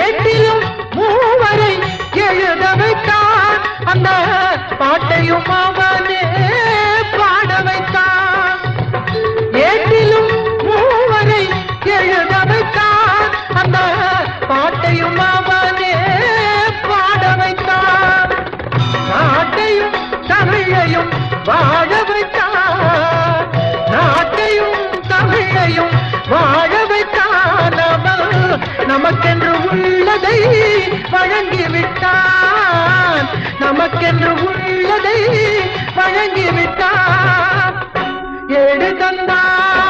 ஏட்டிலும் மூவரை எழுத வைத்தான் அந்த பாட்டையும் அவனே பாட வைத்தான் ஏட்டிலும் மூவரை எழுத வைத்தான் அந்த பாட்டையும் அவனே பாட வைத்தான் நாட்டையும் தமிழையும் வாழ வைத்தான் நாட்டையும் தமிழையும் வாழ வைத்தான் நமக்கென்று உள்ளதை வழங்கிவிட்டான் நமக்கென்று உள்ளதை வழங்கிவிட்டான் ஏடு தந்தான்